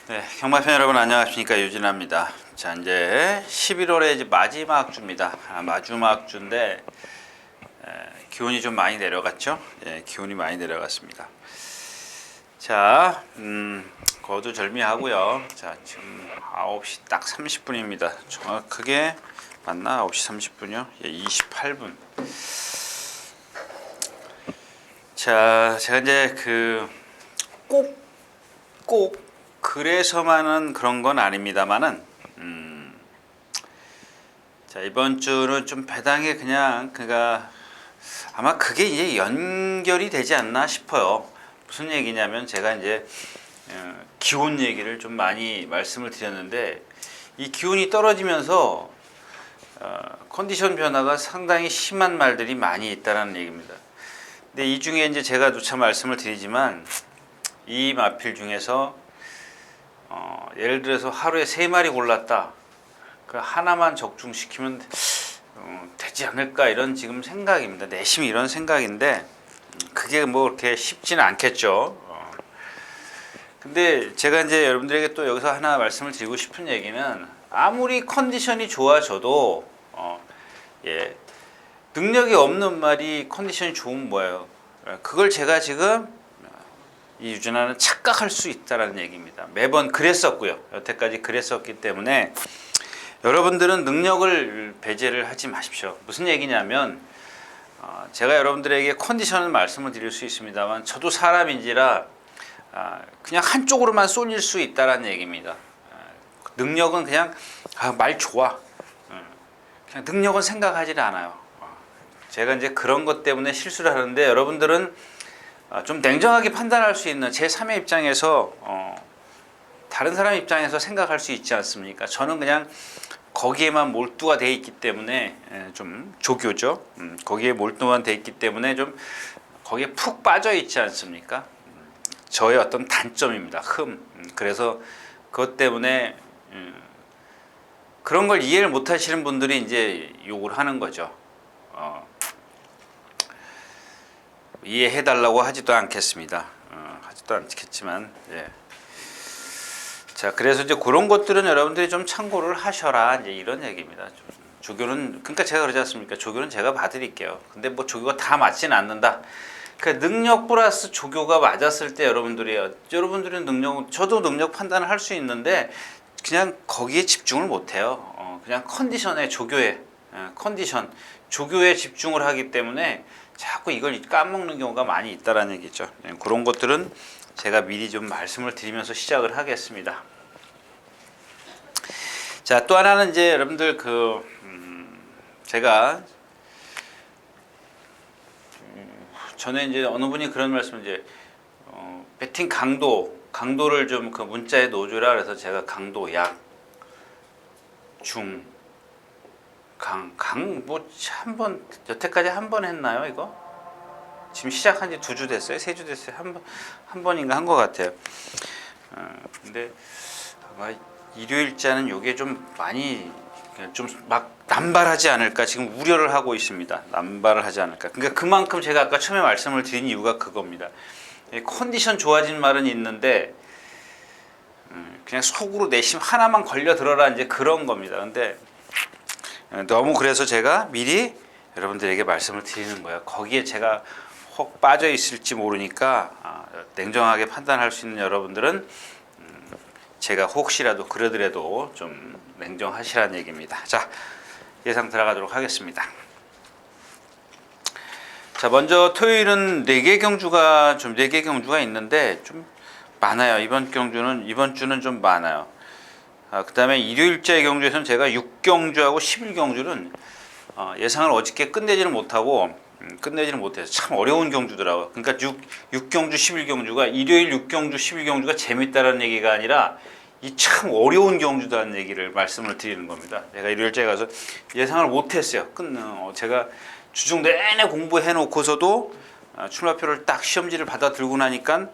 네, 경마팬 여러분 안녕하십니까, 유진아입니다. 자, 이제 11월의 이제 마지막 주입니다. 마지막 주인데 기온이 좀 많이 내려갔죠? 예, 기온이 많이 내려갔습니다. 자, 거두절미하고요. 자, 지금 9시 딱 30분입니다. 정확하게 맞나? 9시 30분이요? 예, 28분. 자, 제가 이제 꼭 그래서만은 그런 건 아닙니다만은, 자, 이번 주는 좀 배당에 그냥 아마 그게 이제 연결이 되지 않나 싶어요. 무슨 얘기냐면 제가 이제 기온 얘기를 좀 많이 말씀을 드렸는데, 이 기온이 떨어지면서 컨디션 변화가 상당히 심한 말들이 많이 있다는 얘기입니다. 근데 이 중에 이제 제가 누차 말씀을 드리지만, 이 마필 중에서 예를 들어서 하루에 3마리 골랐다. 그 하나만 적중시키면 되지 않을까, 이런 지금 생각입니다. 내심이 이런 생각인데 그게 뭐 그렇게 쉽지는 않겠죠. 근데 제가 이제 여러분들에게 또 여기서 하나 말씀을 드리고 싶은 얘기는, 아무리 컨디션이 좋아져도 예, 능력이 없는 말이 컨디션이 좋으면 뭐예요? 그걸 제가 지금 이 유준하는 착각할 수 있다는 얘기입니다. 매번 그랬었고요. 여태까지 그랬었기 때문에 여러분들은 능력을 배제를 하지 마십시오. 무슨 얘기냐면, 제가 여러분들에게 컨디션을 말씀을 드릴 수 있습니다만, 저도 사람인지라 그냥 한쪽으로만 쏠릴 수 있다는 얘기입니다. 능력은 그냥 말 좋아. 그냥 능력은 생각하지 않아요. 제가 이제 그런 것 때문에 실수를 하는데, 여러분들은 좀 냉정하게 판단할 수 있는 제3의 입장에서 다른 사람 입장에서 생각할 수 있지 않습니까? 저는 그냥 거기에만 몰두가 돼 있기 때문에 좀 조교죠. 거기에 몰두만 돼 있기 때문에 좀 거기에 푹 빠져 있지 않습니까? 저의 어떤 단점입니다. 그래서 그것 때문에 그런 걸 이해를 못 하시는 분들이 이제 욕을 하는 거죠. 이해해달라고 하지도 않겠습니다. 하지도 않겠지만, 예. 자, 그래서 이제 그런 것들은 여러분들이 좀 참고를 하셔라, 이제 이런 얘기입니다. 조교는, 그러니까 제가 그러지 않습니까? 조교는 제가 봐드릴게요. 근데 뭐 조교가 다 맞지는 않는다. 그 능력 플러스 조교가 맞았을 때 여러분들은 저도 능력 판단을 할 수 있는데 그냥 거기에 집중을 못 해요. 그냥 조교에 집중을 하기 때문에 자꾸 이걸 까먹는 경우가 많이 있다라는 얘기죠. 그런 것들은 제가 미리 좀 말씀을 드리면서 시작을 하겠습니다. 자, 또 하나는 이제 여러분들 제가 전에 이제 어느 분이 그런 말씀을 이제 배팅 강도를 좀 문자에 넣어주라 그래서 제가 강도, 약, 중, 뭐 여태까지 한 번 했나요, 이거? 지금 시작한 지 2주 됐어요? 3주 됐어요? 한 번인가 한 것 같아요. 근데 아마 일요일자는 요게 좀 많이 좀 막 남발하지 않을까, 지금 우려를 하고 있습니다. 남발을 하지 않을까. 그러니까 그만큼 제가 아까 처음에 말씀을 드린 이유가 그겁니다. 컨디션 좋아진 말은 있는데 그냥 속으로 내심 하나만 걸려 들어라, 이제 그런 겁니다. 근데 너무 그래서 제가 미리 여러분들에게 말씀을 드리는 거예요. 거기에 제가 혹 빠져 있을지 모르니까 냉정하게 판단할 수 있는 여러분들은 제가 혹시라도 그러더라도 좀 냉정하시라는 얘기입니다. 자, 예상 들어가도록 하겠습니다. 자, 먼저 토요일은 4개 경주가 있는데 좀 많아요. 이번 주는 좀 많아요. 그 다음에 일요일자의 경주에서는 제가 6경주하고 11경주는 예상을 어저께 끝내지는 못해서 참 어려운 경주더라고요. 그러니까 6경주, 11경주가 일요일 6경주, 11경주가 재밌다는 얘기가 아니라 이 참 어려운 경주다는 얘기를 말씀을 드리는 겁니다. 제가 일요일자에 가서 예상을 못했어요. 제가 주중 내내 공부해 놓고서도 출마표를 딱 시험지를 받아 들고 나니까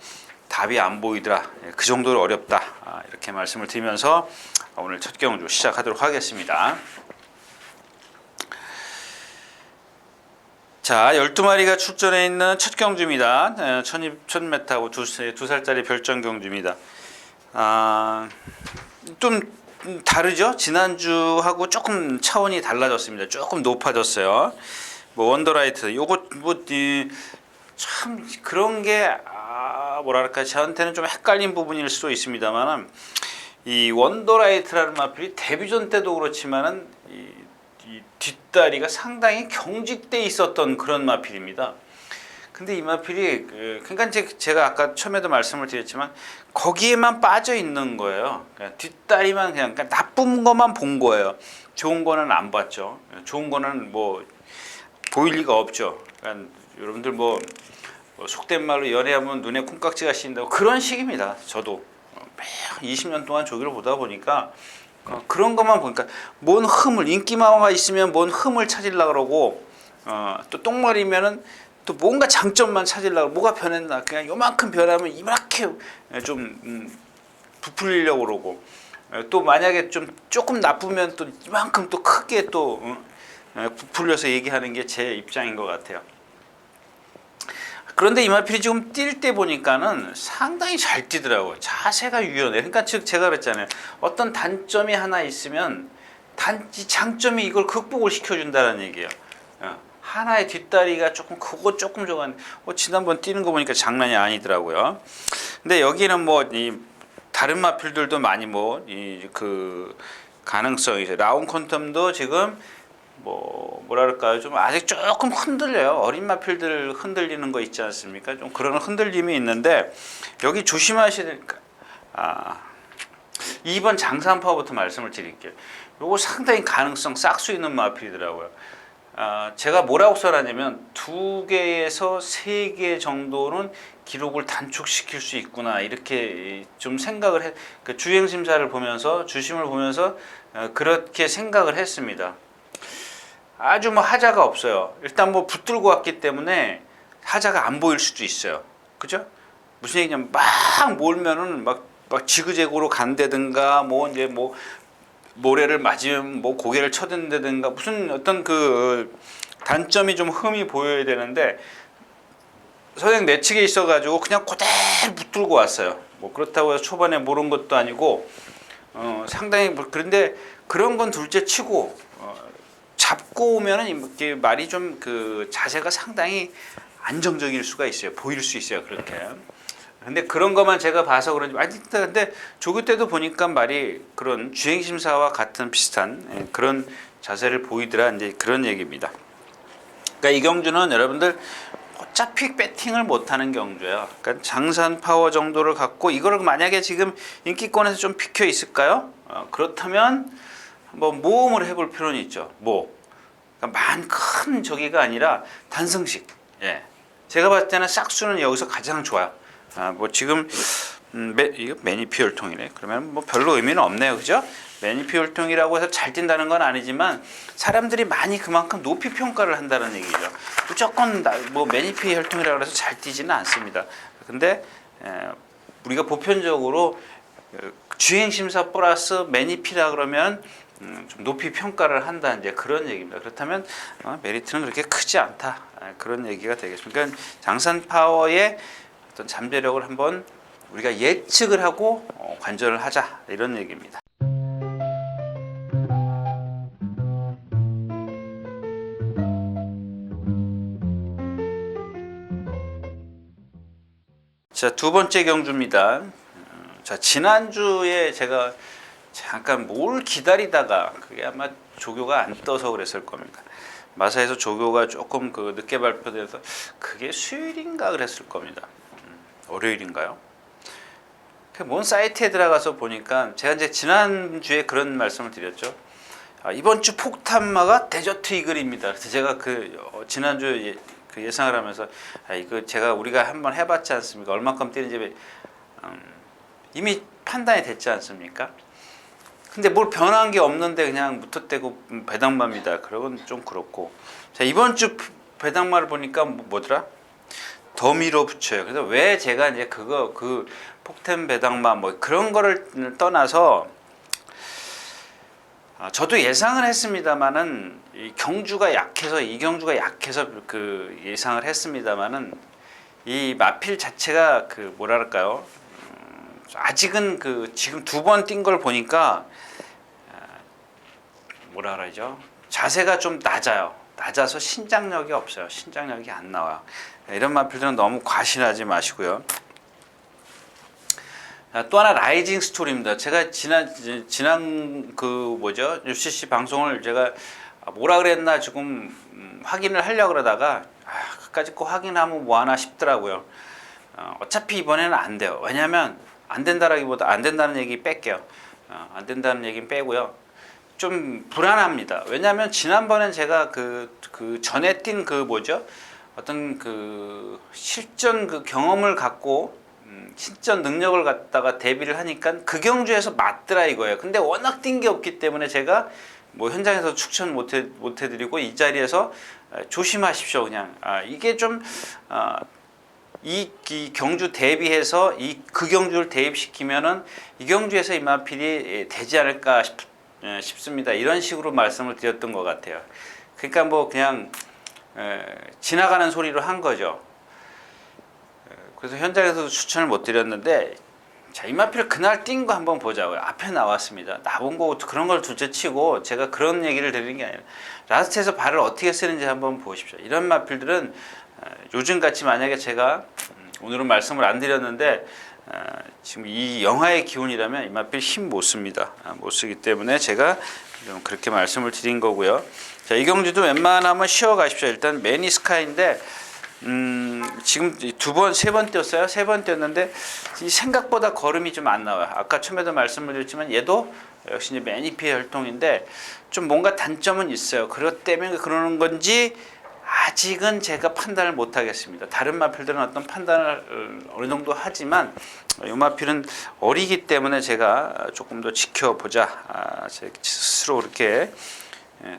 답이 안 보이더라. 그 정도로 어렵다. 이렇게 말씀을 드리면서 오늘 첫 경주 시작하도록 하겠습니다. 자, 12마리가 출전해 있는 첫 경주입니다. 1200m하고 2살짜리 별정 경주입니다. 좀 다르죠? 지난주하고 조금 차원이 달라졌습니다. 조금 높아졌어요. 뭐 원더라이트 요거 참 그런 게 뭐랄까 저한테는 좀 헷갈린 부분일 수도 있습니다만은 이 원더라이트라는 마필이 데뷔전 때도 그렇지만은 이 뒷다리가 상당히 경직돼 있었던 그런 마필입니다. 근데 이 마필이 그러니까 제가 아까 처음에도 말씀을 드렸지만 거기에만 빠져 있는 거예요. 그러니까 뒷다리만 그냥 그러니까 나쁜 것만 본 거예요. 좋은 거는 안 봤죠. 좋은 거는 뭐 보일 리가 없죠. 그러니까 여러분들 뭐 속된 말로 연애하면 눈에 콩깍지가 씌인다고 그런 식입니다. 저도 매일 20년 동안 조기를 보다 보니까 그런 것만 보니까 뭔 흠을 인기마가 있으면 뭔 흠을 찾으려고 그러고 또 똥말이면은 또 뭔가 장점만 찾으려고 뭐가 변했나 그냥 요만큼 변하면 이렇게 좀 부풀리려고 그러고 또 만약에 좀 조금 나쁘면 또 이만큼 또 크게 또 부풀려서 얘기하는 게 제 입장인 것 같아요. 그런데 이마필이 지금 뛸 때 보니까는 상당히 잘 뛰더라고요. 자세가 유연해. 그러니까 즉 제가 그랬잖아요. 어떤 단점이 하나 있으면 장점이 이걸 극복을 시켜준다는 얘기예요. 하나의 뒷다리가 조금 크고 조금 적은 지난번 뛰는 거 보니까 장난이 아니더라고요. 근데 여기는 뭐 이 다른 마필들도 많이 뭐 이 그 가능성이 라운 퀀텀도 지금 뭐랄까요 좀 아직 조금 흔들려요. 어린 마필들 흔들리는 거 있지 않습니까? 좀 그런 흔들림이 있는데 여기 조심하셔야 되니까 2번 장산파워부터 말씀을 드릴게요. 요거 상당히 가능성 싹수 있는 마필이더라고요. 제가 뭐라고 써놨냐면 2개에서 3개 정도는 기록을 단축시킬 수 있구나 이렇게 좀 생각을 해. 그 주행심사를 보면서 주심을 보면서 그렇게 생각을 했습니다. 아주 뭐 하자가 없어요. 일단 뭐 붙들고 왔기 때문에 하자가 안 보일 수도 있어요. 그죠? 무슨 얘기냐면 막 몰면은 막 지그재그로 간다든가 뭐 이제 뭐 모래를 맞으면 뭐 고개를 쳐댄다든가 무슨 어떤 그 단점이 좀 흠이 보여야 되는데 선생 내측에 있어가지고 그냥 그대로 붙들고 왔어요. 뭐 그렇다고 해서 초반에 모른 것도 아니고 상당히 그런데 그런 건 둘째 치고 잡고 오면은 이렇게 말이 좀 그 자세가 상당히 안정적일 수가 있어요. 보일 수 있어요. 그렇게. 근데 그런 것만 제가 봐서 그런지 근데 조교 때도 보니까 말이 그런 주행심사와 같은 비슷한 그런 자세를 보이더라 이제 그런 얘기입니다. 그러니까 이 경주는 여러분들 어차피 배팅을 못하는 경주예요. 그러니까 장산 파워 정도를 갖고 이거를 만약에 지금 인기권에서 좀 비켜 있을까요? 그렇다면 한번 모험을 해볼 필요는 있죠. 그러니까 큰 저기가 아니라 단승식. 예. 제가 봤을 때는 싹수는 여기서 가장 좋아요. 뭐 지금 이거 매니피 혈통이네. 그러면 뭐 별로 의미는 없네요, 그죠? 매니피 혈통이라고 해서 잘 뛴다는 건 아니지만 사람들이 많이 그만큼 높이 평가를 한다는 얘기죠. 무조건 뭐 매니피 혈통이라고 해서 잘 뛰지는 않습니다. 근데 우리가 보편적으로 주행 심사 플러스 매니피라 그러면 좀 높이 평가를 한다 이제 그런 얘기입니다. 그렇다면 메리트는 그렇게 크지 않다 그런 얘기가 되겠습니다. 그러니까 장산 파워의 어떤 잠재력을 한번 우리가 예측을 하고 관전을 하자 이런 얘기입니다. 자, 두 번째 경주입니다. 자, 지난주에 제가 잠깐 뭘 기다리다가 그게 아마 조교가 안 떠서 그랬을 겁니다. 마사에서 조교가 조금 그 늦게 발표돼서 그게 수요일인가 그랬을 겁니다. 월요일인가요? 뭔 사이트에 들어가서 보니까 제가 이제 지난주에 그런 말씀을 드렸죠. 이번 주 폭탄마가 데저트 이글입니다. 그래서 제가 지난주에 그 예상을 하면서 이거 우리가 한번 해봤지 않습니까? 얼마큼 뛰는지 이미 판단이 됐지 않습니까? 근데 뭘 변한 게 없는데 그냥 무턱대고 배당마입니다. 그러건 좀 그렇고. 자, 이번 주 배당마를 보니까 뭐더라? 더 밀어붙여요. 그래서 왜 제가 이제 그 폭탄 배당마 뭐 그런 거를 떠나서 저도 예상을 했습니다만은 이 경주가 약해서 그 예상을 했습니다만은 이 마필 자체가 그 뭐랄까요? 아직은 그 지금 두 번 뛴 걸 보니까 뭐라 그러죠? 자세가 좀 낮아요. 낮아서 신장력이 없어요. 신장력이 안 나와요. 이런 마필들은 너무 과신하지 마시고요. 또 하나 라이징 스토리입니다. 제가 지난 그 뭐죠? UCC 방송을 제가 뭐라 그랬나 지금 확인을 하려고 그러다가 끝까지 꼭 확인하면 뭐하나 싶더라고요. 어차피 이번에는 안 돼요. 왜냐하면 안 된다라기보다 안 된다는 얘기 뺄게요. 안 된다는 얘기는 빼고요. 좀 불안합니다. 왜냐하면 지난번엔 제가 그 전에 뛴 그 뭐죠? 어떤 그 실전 그 경험을 갖고 실전 능력을 갖다가 대비를 하니까 그 경주에서 맞더라 이거예요. 근데 워낙 뛴 게 없기 때문에 제가 뭐 현장에서 추천 못 해드리고 이 자리에서 조심하십시오. 그냥 이게 좀 이 경주 대비해서 그 경주를 대입시키면은 이 경주에서 이마필이 되지 않을까 싶습니다. 이런 식으로 말씀을 드렸던 것 같아요. 그러니까 뭐 그냥 지나가는 소리로 한 거죠. 그래서 현장에서도 추천을 못 드렸는데, 자, 이마필 그날 뛴 거 한번 보자고요. 앞에 나왔습니다. 나본 거 그런 걸 둘째 치고 제가 그런 얘기를 드리는 게 아니라 라스트에서 발을 어떻게 쓰는지 한번 보십시오. 이런 마필들은 요즘같이 만약에 제가 오늘은 말씀을 안 드렸는데 지금 이 영하의 기온이라면 이마필 힘 못 씁니다. 못 쓰기 때문에 제가 좀 그렇게 말씀을 드린 거고요. 자, 이 경주도 웬만하면 쉬어 가십시오. 일단 매니스카인데 지금 두 번, 세 번 뛰었어요. 세 번 뛰었는데 생각보다 걸음이 좀 안 나와요. 아까 처음에도 말씀을 드렸지만 얘도 역시 이제 매니피의 혈통인데 좀 뭔가 단점은 있어요. 그것 때문에 그러는 건지 아직은 제가 판단을 못 하겠습니다. 다른 마필들은 어떤 판단을 어느 정도 하지만 이 마필은 어리기 때문에 제가 조금 더 지켜보자. 제 스스로 그렇게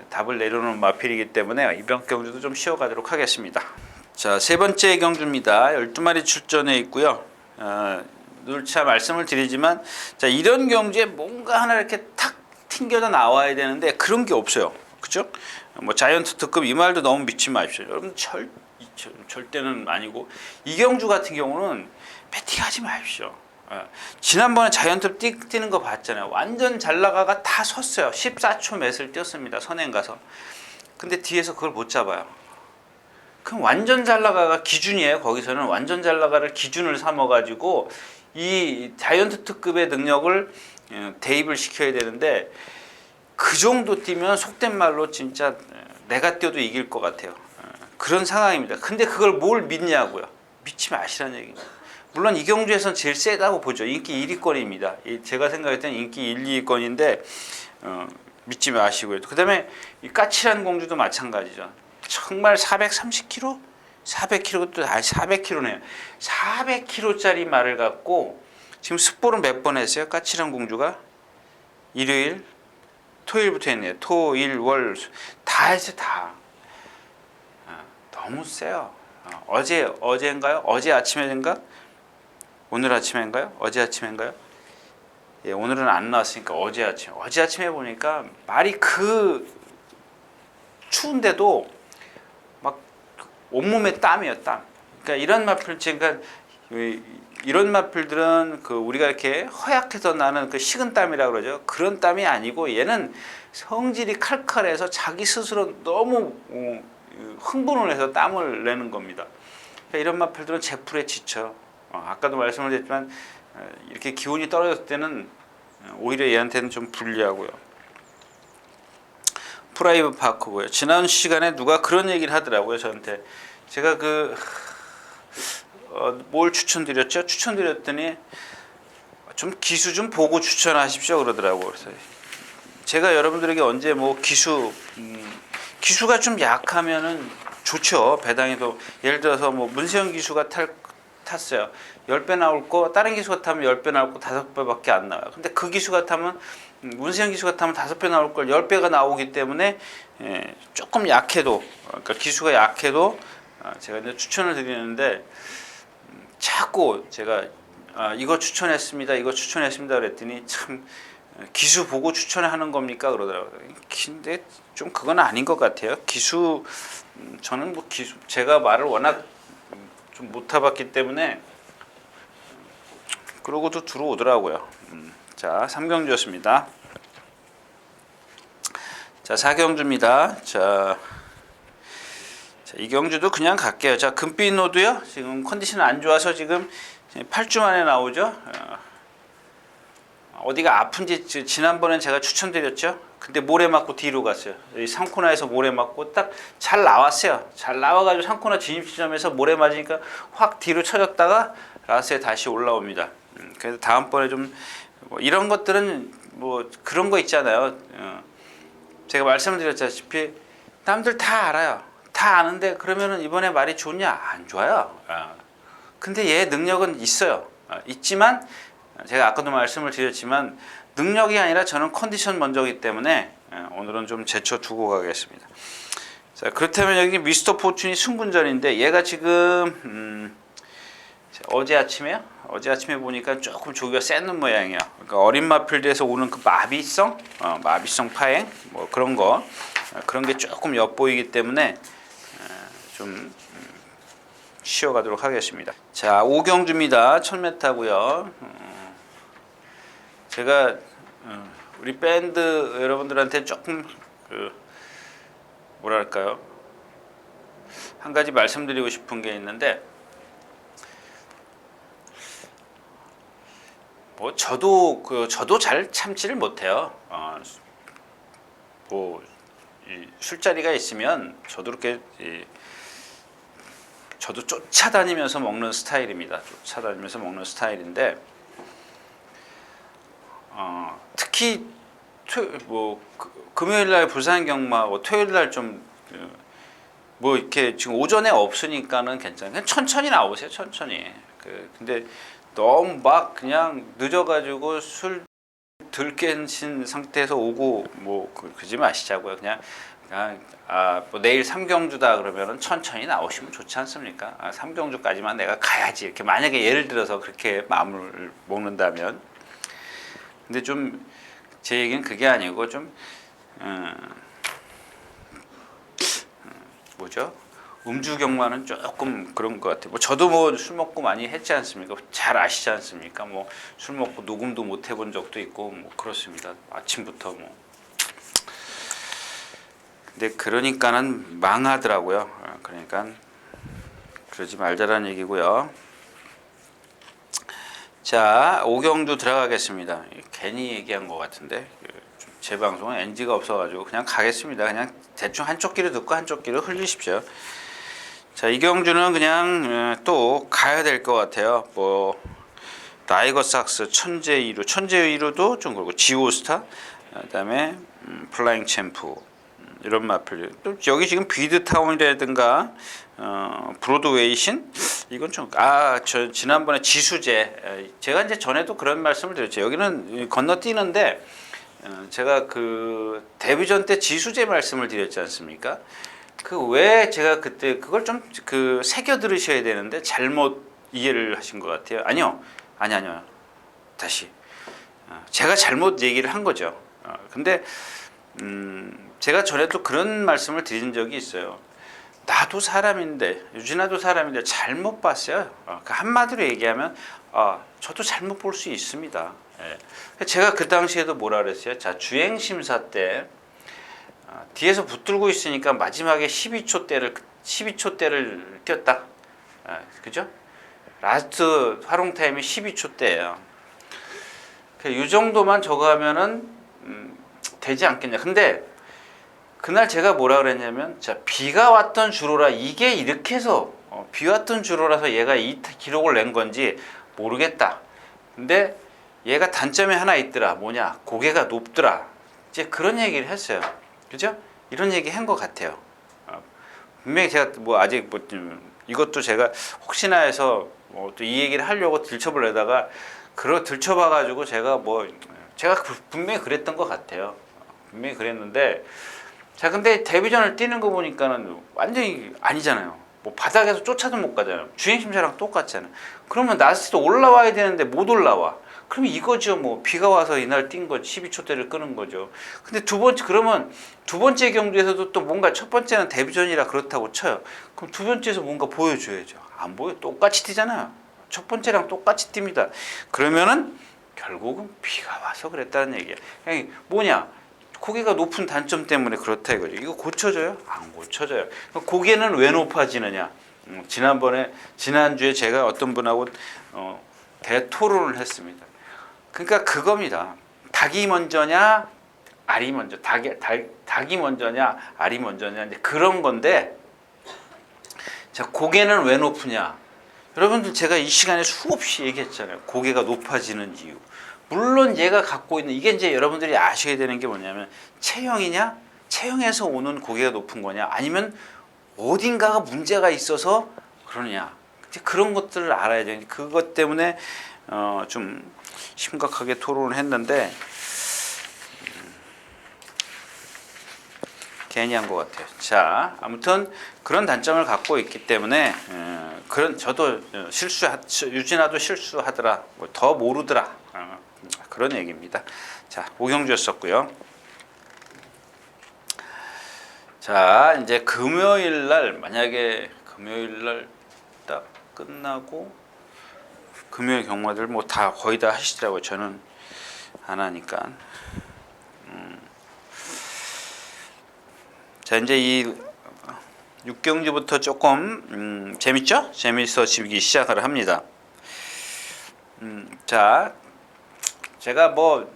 답을 내려놓은 마필이기 때문에 이번 경주도 좀 쉬어가도록 하겠습니다. 자, 세 번째 경주입니다. 12마리 출전해 있고요. 누차 말씀을 드리지만, 자, 이런 경주에 뭔가 하나 이렇게 탁 튕겨져 나와야 되는데 그런 게 없어요. 그죠? 뭐 자이언트 특급 이 말도 너무 믿지 마십시오. 여러분 절대는 아니고, 이 경주 같은 경우는 배팅하지 마십시오. 지난번에 자이언트 뛰는 거 봤잖아요. 완전 잘 나가가 다 섰어요. 14초 몇을 뛰었습니다. 선행 가서. 근데 뒤에서 그걸 못 잡아요. 그럼 완전 잘 나가가 기준이에요. 거기서는 완전 잘 나가를 기준을 삼아가지고 이 자이언트 특급의 능력을 대입을 시켜야 되는데, 그 정도 뛰면 속된 말로 진짜 내가 뛰어도 이길 것 같아요. 그런 상황입니다. 근데 그걸 뭘 믿냐고요. 믿지 마시라는 얘기입니다. 물론 이 경주에서는 제일 세다고 보죠. 인기 1위권입니다. 제가 생각할 때는 인기 1, 2위권인데 믿지 마시고요. 그 다음에 이 까칠한 공주도 마찬가지죠. 정말 430kg? 400kg도 400kg네요. 400kg짜리 말을 갖고 지금 습보를 몇 번 했어요? 까칠한 공주가 일요일, 토요일부터 했네요. 토, 일, 월 다 했어요. 다. 너무 세요. 어제인가요? 어제 아침에인가? 오늘 아침인가요? 어제 아침인가요? 예, 오늘은 안 나왔으니까 어제 아침에 보니까 말이 그 추운데도 막 온몸에 땀이에요, 땀. 그러니까 이런 마필, 그러니까 이런 마필들은 그 우리가 이렇게 허약해서 나는 그 식은 땀이라고 그러죠. 그런 땀이 아니고 얘는 성질이 칼칼해서 자기 스스로 너무 흥분을 해서 땀을 내는 겁니다. 그러니까 이런 마필들은 제풀에 지쳐. 아까도 말씀을 드렸지만 이렇게 기온이 떨어졌을 때는 오히려 얘한테는 좀 불리하고요. 프라이브 파크고요. 지난 시간에 누가 그런 얘기를 하더라고요. 저한테. 제가 뭘 추천드렸죠? 추천드렸더니 좀 기수 좀 보고 추천하십시오 그러더라고요. 그래서 제가 여러분들에게 언제 뭐 기수가 좀 약하면은 좋죠. 배당에도 예를 들어서 뭐 문세영 기수가 탔어요. 10배 나올 거, 다른 기수가 타면 10배 나올 거 5배밖에 안 나와요. 근데 그 기수가 타면, 문세영 기수가 타면 5배 나올 걸 10배가 나오기 때문에 조금 약해도, 그러니까 기수가 약해도 제가 이제 추천을 드리는데, 자꾸 제가 이거 추천했습니다, 이거 추천했습니다 그랬더니 참 기수 보고 추천하는 겁니까 그러더라고요. 근데 좀 그건 아닌 것 같아요. 기수, 저는 뭐 제가 말을 워낙 좀 못 타봤기 때문에 그러고도 들어오더라고요. 자, 3경주였습니다. 자, 4경주입니다. 자, 이 경주도 그냥 갈게요. 자, 금빛 노드요. 지금 컨디션 안 좋아서 지금 8주 만에 나오죠. 어디가 아픈지 지난번엔 제가 추천드렸죠. 근데 모래 맞고 뒤로 갔어요. 이 상코나에서 모래 맞고 딱 잘 나왔어요. 잘 나와가지고 상코나 진입 지점에서 모래 맞으니까 확 뒤로 쳐졌다가 라스에 다시 올라옵니다. 그래서 다음번에 좀 뭐 이런 것들은 뭐 그런 거 있잖아요. 제가 말씀드렸다시피 남들 다 알아요. 다 아는데 그러면은 이번에 말이 좋냐? 안 좋아요. 근데 얘 능력은 있어요. 있지만 제가 아까도 말씀을 드렸지만 능력이 아니라 저는 컨디션 먼저이기 때문에 오늘은 좀 제쳐두고 가겠습니다. 자, 그렇다면 여기 미스터 포춘이 승분전인데 얘가 지금 어제 아침에 보니까 조금 조기가 센 모양이에요. 그러니까 어린 마필드에서 오는 그 마비성 파행 뭐 그런 거 그런 게 조금 엿보이기 때문에 좀 쉬어가도록 하겠습니다. 자, 5경주입니다. 1000m고요. 제가 우리 밴드 여러분들한테 조금 뭐랄까요, 한 가지 말씀드리고 싶은 게 있는데, 뭐 저도 잘 참지를 못해요. 뭐 술자리가 있으면 저도 이렇게 저도 쫓아다니면서 먹는 스타일입니다. 쫓아다니면서 먹는 스타일인데, 특히 금요일 날 부산 경마, 토요일 날 좀 뭐 이렇게 지금 오전에 없으니까는 괜찮아요. 그냥 천천히 나오세요. 천천히. 근데 너무 막 그냥 늦어가지고 술 덜 깨신 상태에서 오고 뭐 그러지 마시자고요. 그냥 뭐 내일 3경주다 그러면은 천천히 나오시면 좋지 않습니까? 3경주까지만 내가 가야지. 이렇게 만약에 예를 들어서 그렇게 마음을 먹는다면. 근데 좀 제 얘기는 그게 아니고 좀 뭐죠? 음주 경마는 조금 그런 것 같아요. 뭐 저도 뭐 술 먹고 많이 했지 않습니까? 잘 아시지 않습니까? 뭐 술 먹고 녹음도 못 해본 적도 있고 뭐 그렇습니다. 아침부터 뭐. 근데 그러니까는 망하더라고요. 그러니까 그러지 말자라는 얘기고요. 자, 5경주 들어가겠습니다. 괜히 얘기한 것 같은데 제 방송은 NG가 없어가지고 그냥 가겠습니다. 그냥 대충 한쪽 귀로 듣고 한쪽 귀로 흘리십시오. 자, 이 경주는 그냥 또 가야 될 것 같아요. 뭐 라이거삭스, 천재이루도 좀 그렇고 지오스타, 그다음에 플라잉 챔프 이런 마필. 또 여기 지금 비드타운이라든가 브로드웨이신 이건 좀 저 지난번에 지수제 제가 이제 전에도 그런 말씀을 드렸죠. 여기는 건너뛰는데 제가 그 데뷔전 때 지수제 말씀을 드렸지 않습니까? 왜 제가 그때 그걸 좀 새겨 들으셔야 되는데 잘못 이해를 하신 것 같아요. 아니요. 다시 제가 잘못 얘기를 한 거죠. 근데 제가 전에도 그런 말씀을 드린 적이 있어요. 나도 사람인데, 유진아도 사람인데 잘못 봤어요. 한마디로 얘기하면 저도 잘못 볼 수 있습니다. 예. 제가 그 당시에도 뭐라 그랬어요? 자, 주행심사 때 뒤에서 붙들고 있으니까 마지막에 12초 대를 뛰었다. 그죠? 라스트 활용 타임이 12초 대예요. 이 정도만 저거 하면은 되지 않겠냐. 근데 그날 제가 뭐라 그랬냐면, 자, 비가 왔던 주로라, 이게 이렇게 해서 비 왔던 주로라서 얘가 이 기록을 낸 건지 모르겠다. 근데 얘가 단점이 하나 있더라. 뭐냐? 고개가 높더라. 이제 그런 얘기를 했어요. 그죠? 이런 얘기 한 것 같아요. 분명히 제가 뭐 아직 뭐 이것도 제가 혹시나 해서 뭐 또 이 얘기를 하려고 들춰보려다가 들춰봐가지고 제가 분명히 그랬던 것 같아요. 분명히 그랬는데, 자, 근데 데뷔전을 뛰는 거 보니까는 완전히 아니잖아요. 뭐 바닥에서 쫓아도 못 가잖아요. 주행심사랑 똑같잖아요. 그러면 라스트도 올라와야 되는데 못 올라와. 그러면 이거죠. 뭐 비가 와서 이날 뛴 거 12초대를 끄는 거죠. 근데 그러면 두 번째 경주에서도 또 뭔가 첫 번째는 데뷔전이라 그렇다고 쳐요. 그럼 두 번째에서 뭔가 보여줘야죠. 안 보여. 똑같이 뛰잖아요. 첫 번째랑 똑같이 뜁니다. 그러면은 결국은 비가 와서 그랬다는 얘기야. 그냥 뭐냐? 고개가 높은 단점 때문에 그렇다 이거죠. 이거 고쳐져요? 안 고쳐져요. 고개는 왜 높아지느냐? 지난주에 제가 어떤 분하고 대토론을 했습니다. 그러니까 그겁니다. 닭이 먼저냐, 알이 먼저, 닭이 먼저냐, 알이 먼저냐, 이제 그런 건데, 자, 고개는 왜 높으냐? 여러분들 제가 이 시간에 수없이 얘기했잖아요. 고개가 높아지는 이유. 물론 얘가 갖고 있는, 이게 이제 여러분들이 아셔야 되는 게 뭐냐면, 체형이냐? 체형에서 오는 고개가 높은 거냐? 아니면 어딘가가 문제가 있어서 그러냐? 이제 그런 것들을 알아야 돼요. 그것 때문에 좀 심각하게 토론을 했는데, 괜히 한 것 같아요. 자, 아무튼 그런 단점을 갖고 있기 때문에 저도 유진아도 실수하더라, 더 모르더라, 그런 얘기입니다. 자, 오경주였었고요. 자, 이제 금요일 날, 만약에 금요일 날 딱 끝나고 금요일 경마들 뭐 다 거의 다 하시더라고요. 저는 안 하니까. 자, 이제 이 6경주부터 조금 재밌죠? 재밌어지기 시작을 합니다. 자, 제가 뭐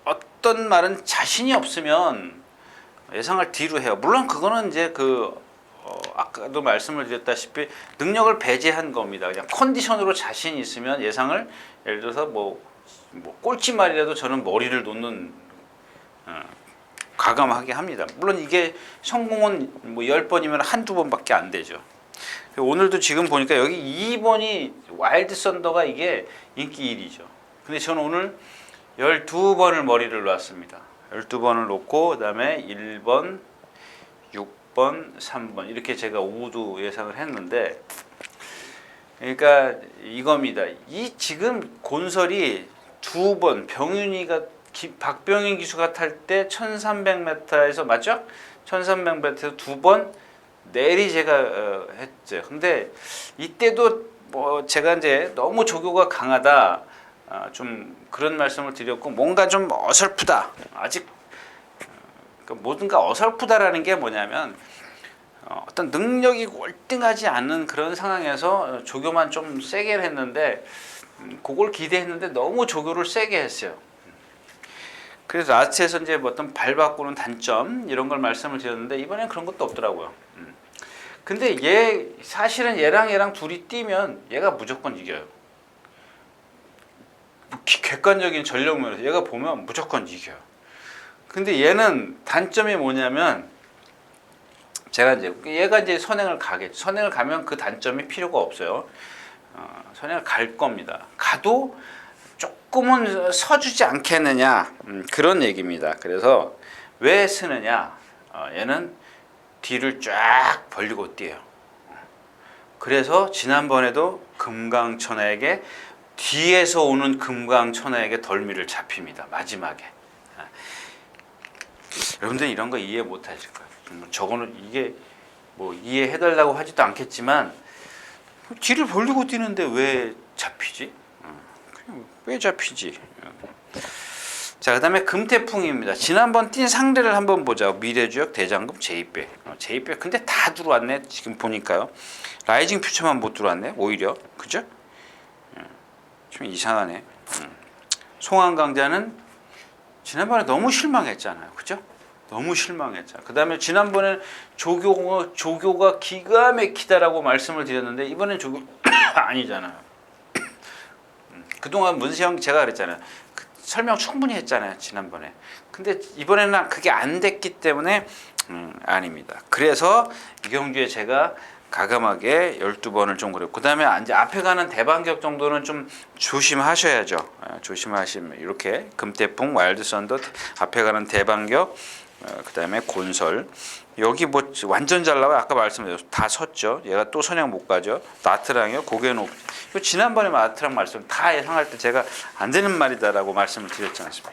어떤 말은 자신이 없으면 예상을 뒤로 해요. 물론 그거는 이제 아까도 말씀을 드렸다시피 능력을 배제한 겁니다. 그냥 컨디션으로 자신이 있으면 예상을, 예를 들어서 뭐 꼴찌말이라도 저는 머리를 놓는 과감하게 합니다. 물론 이게 성공은 뭐 10번이면 한두 번밖에 안 되죠. 오늘도 지금 보니까 여기 2번이 와일드 썬더가 이게 인기 1위죠. 근데 저는 오늘 12번을 머리를 놨습니다. 12번을 놓고 그다음에 1번, 6번, 3번 이렇게 제가 모두 예상을 했는데, 그러니까 이겁니다. 이 지금 곤설이 2번 병윤이가 박병인 기수가 탈 때 1300m에서 맞죠? 1300m에서 2번 내리 제가 했죠. 근데 이때도 뭐 제가 이제 너무 조교가 강하다, 좀 그런 말씀을 드렸고, 뭔가 좀 어설프다. 아직 뭐든가 어설프다라는 게 뭐냐면 어떤 능력이 월등하지 않은 그런 상황에서 조교만 좀 세게 했는데, 그걸 기대했는데 너무 조교를 세게 했어요. 그래서 라스트에서 이제 어떤 발 바꾸는 단점 이런 걸 말씀을 드렸는데, 이번엔 그런 것도 없더라고요. 근데 사실은 얘랑 둘이 뛰면 얘가 무조건 이겨요. 객관적인 전력면에서 얘가 보면 무조건 이겨요. 근데 얘는 단점이 뭐냐면, 얘가 이제 선행을 가겠죠. 선행을 가면 그 단점이 필요가 없어요. 선행을 갈 겁니다. 가도 조금은 서주지 않겠느냐, 그런 얘기입니다. 그래서 왜 쓰느냐, 얘는 뒤를 쫙 벌리고 뛰어요. 그래서 지난번에도 금강천하에게, 뒤에서 오는 금강천하에게 덜미를 잡힙니다. 마지막에. 여러분들 이런 거 이해 못 하실 거예요. 저거는 이게 뭐 이해해달라고 하지도 않겠지만, 뒤를 벌리고 뛰는데 왜 잡히지? 왜 잡히지? 자, 그 다음에 금태풍입니다. 지난번 뛴 상대를 한번 보자. 미래주역, 대장금, 제이백. 제이백 근데 다 들어왔네. 지금 보니까요. 라이징 퓨처만 못 들어왔네. 오히려. 그죠? 좀 이상하네. 송환강자는 지난번에 너무 실망했잖아요. 그죠? 너무 실망했잖아요. 그 다음에 지난번에 조교가 기가 막히다라고 말씀을 드렸는데, 이번엔 조교 아니잖아요. 그동안 문세영 제가 그랬잖아요. 설명 충분히 했잖아요. 지난번에. 근데 이번에는 그게 안 됐기 때문에 아닙니다. 그래서 이경주에 제가 가감하게 12번을 좀 그랬고, 그 다음에 이제 앞에 가는 대반격 정도는 좀 조심하셔야죠. 조심하시면 이렇게 금태풍, 와일드 썬더, 앞에 가는 대반격, 그 다음에 곤설. 여기 뭐 완전 잘 나와요. 아까 말씀드렸죠. 다 섰죠. 얘가 또 선양 못 가죠. 나트랑이요. 고개 높. 지난번에 나트랑 말씀 다 예상할 때 제가 안 되는 말이다라고 말씀을 드렸지 않습니까?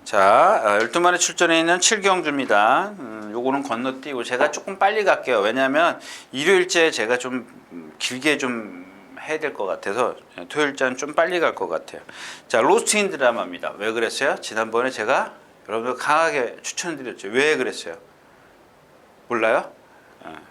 자, 12마리 출전해 있는 7경주입니다. 요거는 건너뛰고 제가 조금 빨리 갈게요. 왜냐하면 일요일째 제가 좀 길게 좀 해야 될 것 같아서 토요일째는 좀 빨리 갈 것 같아요. 자, 로스트 인 드라마입니다. 왜 그랬어요? 지난번에 제가 여러분들 강하게 추천드렸죠. 왜 그랬어요? 몰라요?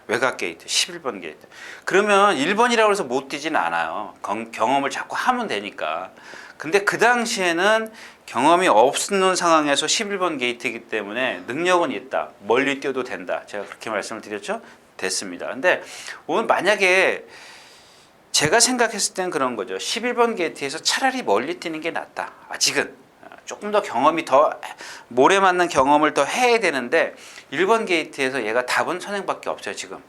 외곽 게이트 11번 게이트. 그러면 1번이라고 해서 못 뛰지는 않아요. 경험을 자꾸 하면 되니까. 근데 그 당시에는 경험이 없는 상황에서 11번 게이트이기 때문에 능력은 있다. 멀리 뛰어도 된다. 제가 그렇게 말씀을 드렸죠? 됐습니다. 근데 오늘 만약에 제가 생각했을 땐 그런 거죠. 11번 게이트에서 차라리 멀리 뛰는 게 낫다. 아직은 조금 더 경험이 더 모래 맞는 경험을 더 해야 되는데 1번 게이트에서 얘가 답은 선행밖에 없어요 지금.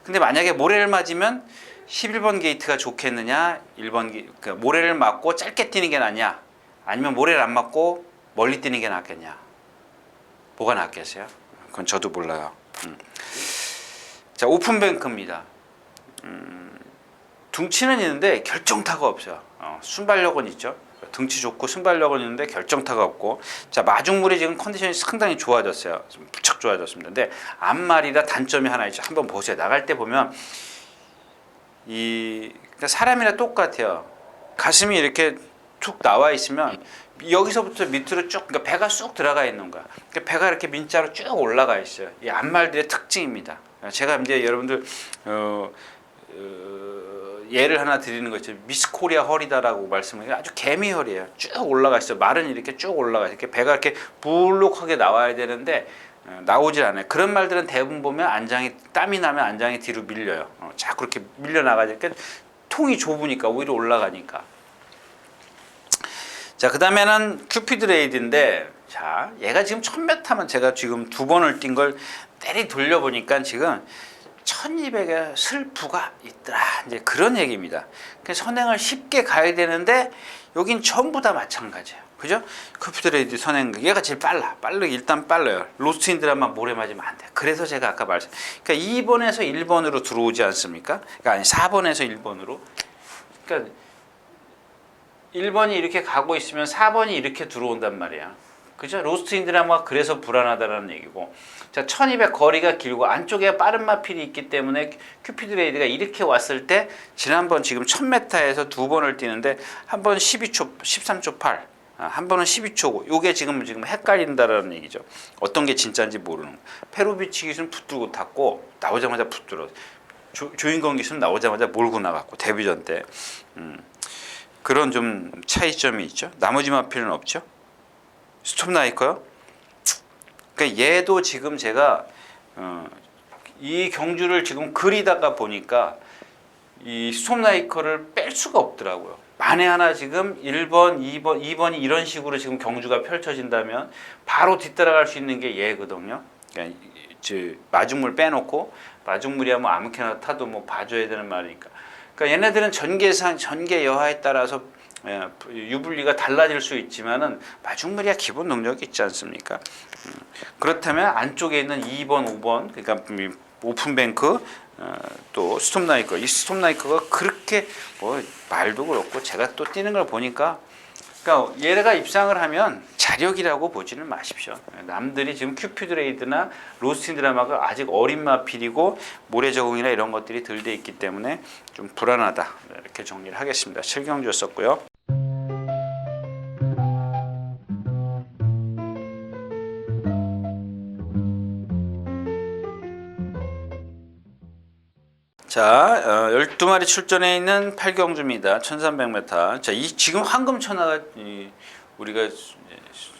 근데 만약에 모래를 맞으면 11번 게이트가 좋겠느냐, 1번 그러니까 모래를 맞고 짧게 뛰는 게 낫냐, 아니면 모래를 안 맞고 멀리 뛰는 게 낫겠냐, 뭐가 낫겠어요? 그건 저도 몰라요. 자, 오픈뱅크입니다. 둥치는 있는데 결정타가 없어요. 순발력은 있죠. 등치 좋고 순발력은 있는데 결정타가 없고. 자, 마중물이 지금 컨디션이 상당히 좋아졌어요. 좀 부쩍 좋아졌습니다. 근데 앞말이라 단점이 하나 있죠. 한번 보세요. 나갈 때 보면 그러니까 사람이랑 똑같아요. 가슴이 이렇게 툭 나와 있으면 여기서부터 밑으로 쭉, 그러니까 배가 쑥 들어가 있는 거야. 그러니까 배가 이렇게 민자로 쭉 올라가 있어요. 이 앞말들의 특징입니다. 제가 이제 여러분들 예를 하나 드리는 거죠. 미스 코리아 허리다라고 말씀을 아주 개미 허리예요. 쭉 올라가 있어요. 말은 이렇게 쭉 올라가 있어요. 이렇게 배가 이렇게 불룩하게 나와야 되는데 나오질 않아요. 그런 말들은 대부분 보면 안장이 땀이 나면 안장이 뒤로 밀려요. 자꾸 그렇게 밀려 나가니까 통이 좁으니까 오히려 올라가니까. 자, 그다음에는 큐피드 레이드인데, 자, 얘가 지금 1000m만 제가 지금 2번을 뛴 걸 때리 돌려보니까 지금 1200에 슬프가 있더라. 이제 그런 얘기입니다. 그래서 선행을 쉽게 가야 되는데 여긴 전부 다 마찬가지예요. 그죠? 큐피드 레이드 선행 얘가 제일 일단 빨라요. 로스트 인 드라마 모래 맞으면 안 돼. 그래서 제가 아까 그러니까 2번에서 1번으로 들어오지 않습니까? 그러니까 아니 4번에서 1번으로. 그러니까 1번이 이렇게 가고 있으면 4번이 이렇게 들어온단 말이야. 그죠? 로스트 인 드라마가 그래서 불안하다는 얘기고. 자, 1200 거리가 길고 안쪽에 빠른 마필이 있기 때문에 큐피드 레이드가 이렇게 왔을 때 지난번 지금 1000m에서 2번을 뛰는데 한 번 12초, 13초 8, 한 번은 12초 5. 요게 지금 헷갈린다라는 얘기죠. 어떤 게 진짜인지 모르는 거. 페루비치 기수는 붙들고 탔고 나오자마자 붙들어. 조인건 기수는 나오자마자 몰고 나갔고 데뷔전 때. 그런 좀 차이점이 있죠. 나머지 마필은 없죠. 스톱나이커요? 그러니까 얘도 지금 제가 이 경주를 지금 그리다가 보니까 이 스톱나이커를 뺄 수가 없더라고요. 만에 하나 지금 1번, 2번이 이런 식으로 지금 경주가 펼쳐진다면 바로 뒤따라갈 수 있는 게 얘거든요. 그러니까 마중물 빼놓고 마중물이야 뭐 아무렇게나 타도 뭐 봐줘야 되는 말이니까. 그러니까 얘네들은 전개 여하에 따라서 유불리가 달라질 수 있지만은 마중물이야 기본 능력이 있지 않습니까? 그렇다면 안쪽에 있는 2번, 5번 그러니까 오픈뱅크 또 스톱나이커 이 스톱나이커가 그렇게 뭐 말도 그렇고 제가 또 뛰는 걸 보니까 그러니까 얘가 입상을 하면 자력이라고 보지는 마십시오. 남들이 지금 큐피드 레이드나 로스트 인 드라마가 아직 어린 마필이고 모래 적응이나 이런 것들이 덜 돼 있기 때문에 좀 불안하다. 이렇게 정리를 하겠습니다. 7경주였었고요. 자, 12마리 출전해 있는 8경주입니다. 1300m. 자, 지금 황금천하가 우리가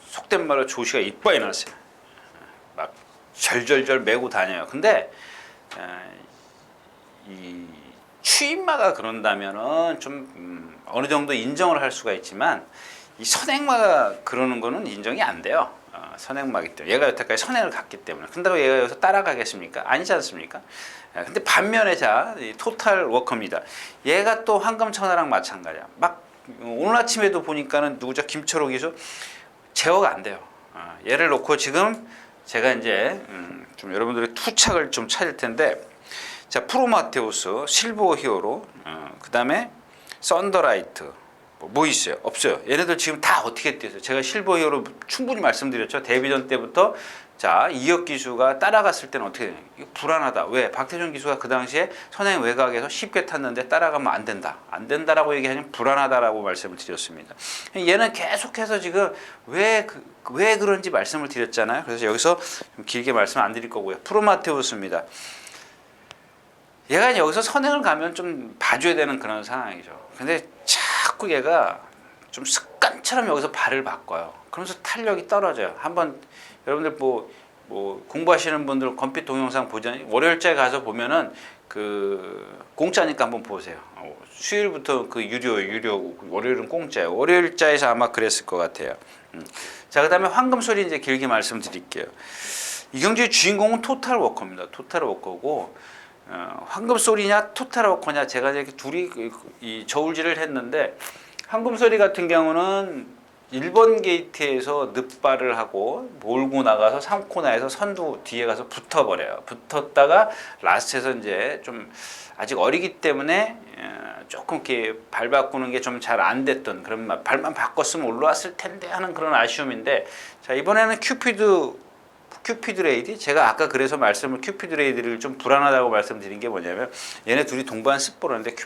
속된 말로 조시가 이빨이 났어요. 막 절절절 메고 다녀요. 근데 이 추임마가 그런다면은 좀 어느 정도 인정을 할 수가 있지만 이 선행마가 그러는 거는 인정이 안 돼요. 선행마기 때문에 얘가 여태까지 선행을 갔기 때문에 그런다고 얘가 여기서 따라가겠습니까? 아니지 않습니까? 근데 반면에 자 토탈 워커입니다. 얘가 또 황금천하랑 마찬가지야. 막 오늘 아침에도 보니까는 누구죠? 김철호 기수 제어가 안 돼요. 얘를 놓고 지금 제가 이제 좀 여러분들의 투착을 좀 찾을 텐데 자 프로마테우스 실버 히어로 그 다음에 썬더라이트 뭐 있어요? 없어요. 얘네들 지금 다 어떻게 뛰었어요? 제가 실버 히어로 충분히 말씀드렸죠. 데뷔전 때부터 자 이혁 기수가 따라갔을 때는 어떻게 되냐? 이거 불안하다. 왜? 박태준 기수가 그 당시에 선행 외곽에서 쉽게 탔는데 따라가면 안 된다. 안 된다라고 얘기하면 불안하다라고 말씀을 드렸습니다. 얘는 계속해서 지금 왜 그런지 말씀을 드렸잖아요. 그래서 여기서 좀 길게 말씀 안 드릴 거고요. 프로마테우스입니다. 얘가 여기서 선행을 가면 좀 봐줘야 되는 그런 상황이죠. 근데 자꾸 얘가 좀 습관처럼 여기서 발을 바꿔요. 그러면서 탄력이 떨어져요. 한번 여러분들 뭐 공부하시는 분들 컴퓨터 동영상 보잖아요. 월요일째 가서 보면은 그 공짜니까 한번 보세요. 수요일부터 그 유료 월요일은 공짜예요. 월요일자에서 아마 그랬을 것 같아요. 자, 그다음에 황금소리 이제 길게 말씀드릴게요. 이 경주의 주인공은 토탈 워커입니다. 토탈 워커고 황금소리냐 토탈 워커냐 제가 이렇게 둘이 이 저울질을 했는데 황금소리 같은 경우는 1번 게이트에서 늪발을 하고 몰고 나가서 3코너에서 선두 뒤에 가서 붙어버려요. 붙었다가 라스트에서 이제 좀 아직 어리기 때문에 조금 이렇게 발 바꾸는 게 좀 잘 안 됐던 그런 발만 바꿨으면 올라왔을 텐데 하는 그런 아쉬움인데 자 이번에는 큐피드 레이디 제가 아까 그래서 큐피드 레이디를 좀 불안하다고 말씀드린 게 뭐냐면 얘네 둘이 동반 습보라는데